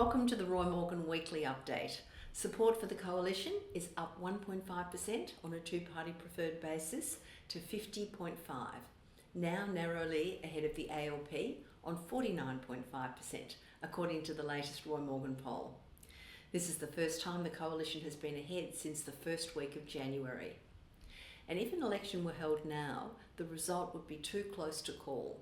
Welcome to the Roy Morgan Weekly Update. Support for the Coalition is up 1.5% on a two-party preferred basis to 50.5, now narrowly ahead of the ALP on 49.5%, according to the latest Roy Morgan poll. This is the first time the Coalition has been ahead since the first week of January. And if an election were held now, the result would be too close to call,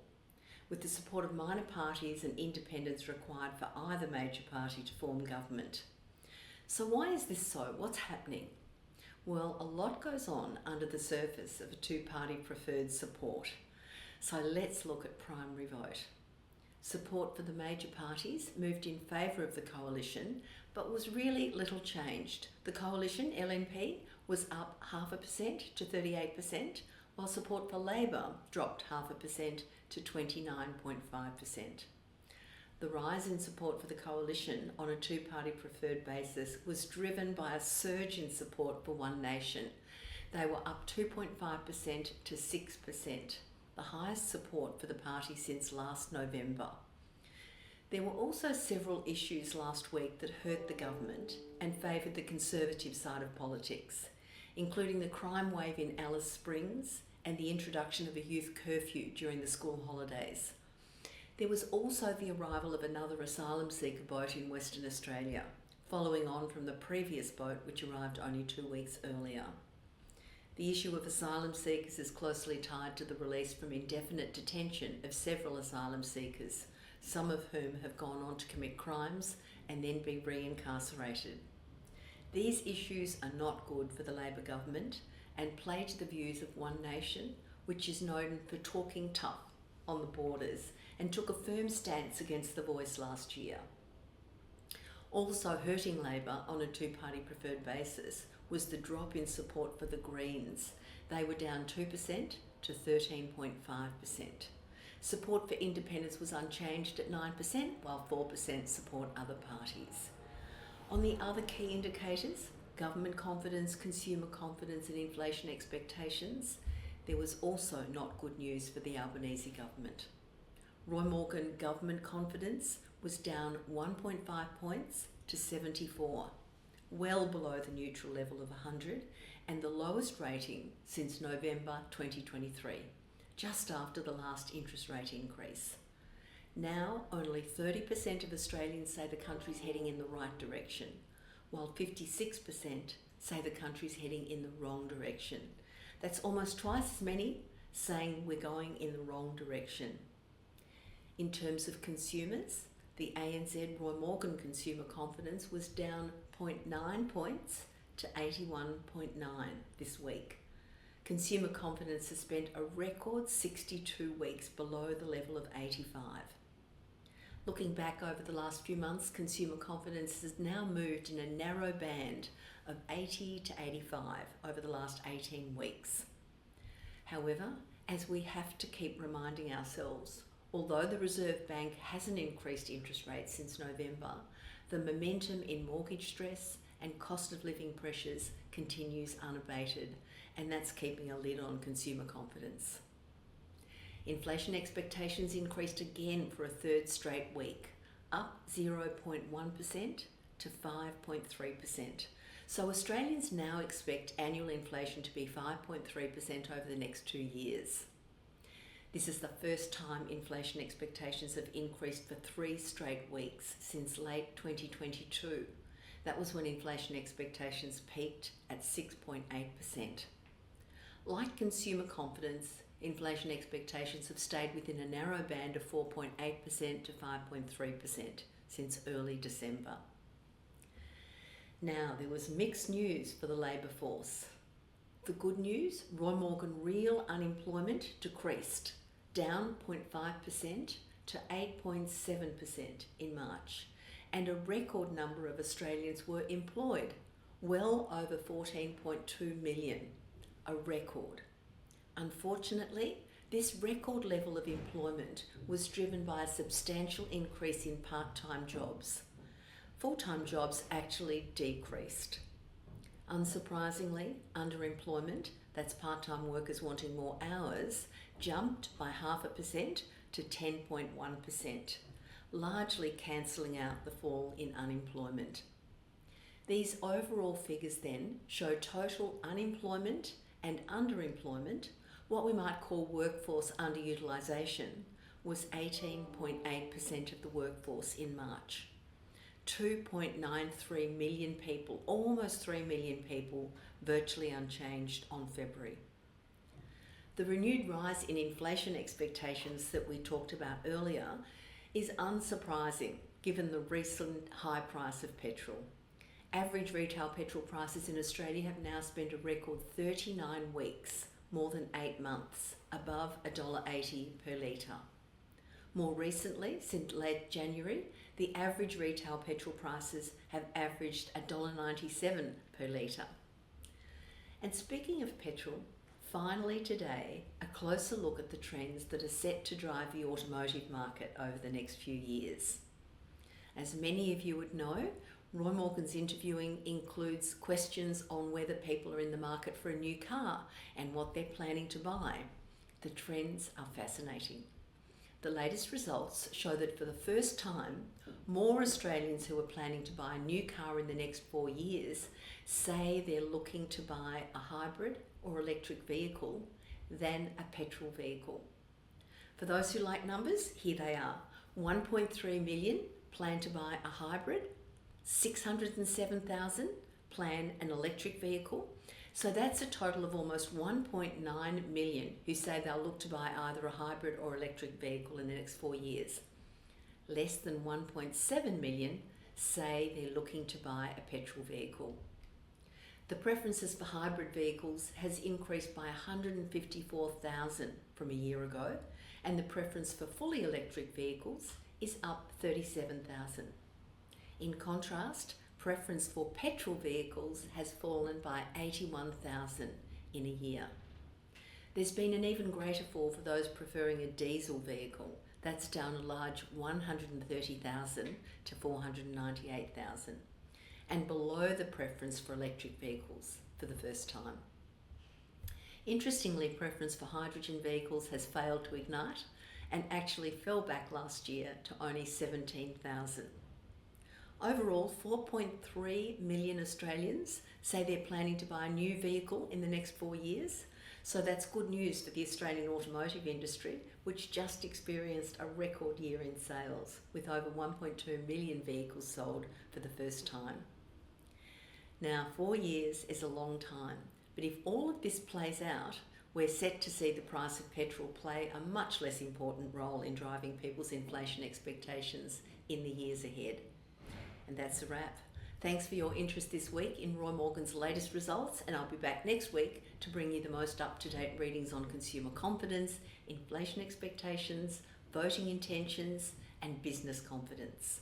with the support of minor parties and independents required for either major party to form government. So why is this so? What's happening? Well, a lot goes on under the surface of a two-party preferred support. So let's look at primary vote. Support for the major parties moved in favour of the Coalition, but was really little changed. The Coalition, LNP, was up 0.5% to 38%, while support for Labor dropped 0.5% to 29.5%. The rise in support for the Coalition on a two-party preferred basis was driven by a surge in support for One Nation. They were up 2.5% to 6%, the highest support for the party since last November. There were also several issues last week that hurt the government and favoured the Conservative side of politics, including the crime wave in Alice Springs and the introduction of a youth curfew during the school holidays. There was also the arrival of another asylum seeker boat in Western Australia, following on from the previous boat which arrived only 2 weeks earlier. The issue of asylum seekers is closely tied to the release from indefinite detention of several asylum seekers, some of whom have gone on to commit crimes and then be re-incarcerated. These issues are not good for the Labor government and play to the views of One Nation, which is known for talking tough on the borders and took a firm stance against the Voice last year. Also hurting Labor on a two-party preferred basis was the drop in support for the Greens. They were down 2% to 13.5%. Support for independents was unchanged at 9%, while 4% support other parties. On the other key indicators, government confidence, consumer confidence and inflation expectations, there was also not good news for the Albanese government. Roy Morgan government confidence was down 1.5 points to 74, well below the neutral level of 100 and the lowest rating since November 2023, just after the last interest rate increase. Now, only 30% of Australians say the country's heading in the right direction, while 56% say the country's heading in the wrong direction. That's almost twice as many saying we're going in the wrong direction. In terms of consumers, the ANZ Roy Morgan consumer confidence was down 0.9 points to 81.9 this week. Consumer confidence has spent a record 62 weeks below the level of 85. Looking back over the last few months, consumer confidence has now moved in a narrow band of 80 to 85 over the last 18 weeks. However, as we have to keep reminding ourselves, although the Reserve Bank hasn't increased interest rates since November, the momentum in mortgage stress and cost of living pressures continues unabated, and that's keeping a lid on consumer confidence. Inflation expectations increased again for a third straight week, up 0.1% to 5.3%. So Australians now expect annual inflation to be 5.3% over the next 2 years. This is the first time inflation expectations have increased for 3 straight weeks since late 2022. That was when inflation expectations peaked at 6.8%. Like consumer confidence, inflation expectations have stayed within a narrow band of 4.8% to 5.3% since early December. Now, there was mixed news for the labour force. The good news, Roy Morgan real unemployment decreased, down 0.5% to 8.7% in March, and a record number of Australians were employed, well over 14.2 million, a record. Unfortunately, this record level of employment was driven by a substantial increase in part-time jobs. Full-time jobs actually decreased. Unsurprisingly, underemployment, that's part-time workers wanting more hours, jumped by 0.5% to 10.1%, largely cancelling out the fall in unemployment. These overall figures then show total unemployment and underemployment, what we might call workforce underutilisation, was 18.8% of the workforce in March. 2.93 million people, almost 3 million people, virtually unchanged on February. The renewed rise in inflation expectations that we talked about earlier is unsurprising given the recent high price of petrol. Average retail petrol prices in Australia have now spent a record 39 weeks, more than 8 months, above $1.80 per litre. More recently, since late January, the average retail petrol prices have averaged $1.97 per litre. And speaking of petrol, finally today, a closer look at the trends that are set to drive the automotive market over the next few years. As many of you would know, Roy Morgan's interviewing includes questions on whether people are in the market for a new car and what they're planning to buy. The trends are fascinating. The latest results show that for the first time, more Australians who are planning to buy a new car in the next 4 years say they're looking to buy a hybrid or electric vehicle than a petrol vehicle. For those who like numbers, here they are. 1.3 million plan to buy a hybrid, 607,000 plan an electric vehicle. So that's a total of almost 1.9 million who say they'll look to buy either a hybrid or electric vehicle in the next 4 years. Less than 1.7 million say they're looking to buy a petrol vehicle. The preferences for hybrid vehicles has increased by 154,000 from a year ago, and the preference for fully electric vehicles is up 37,000. In contrast, preference for petrol vehicles has fallen by 81,000 in a year. There's been an even greater fall for those preferring a diesel vehicle. That's down a large 130,000 to 498,000, and below the preference for electric vehicles for the first time. Interestingly, preference for hydrogen vehicles has failed to ignite and actually fell back last year to only 17,000. Overall, 4.3 million Australians say they're planning to buy a new vehicle in the next 4 years. So that's good news for the Australian automotive industry, which just experienced a record year in sales, with over 1.2 million vehicles sold for the first time. Now, 4 years is a long time, but if all of this plays out, we're set to see the price of petrol play a much less important role in driving people's inflation expectations in the years ahead. And that's a wrap. Thanks for your interest this week in Roy Morgan's latest results, and I'll be back next week to bring you the most up-to-date readings on consumer confidence, inflation expectations, voting intentions, and business confidence.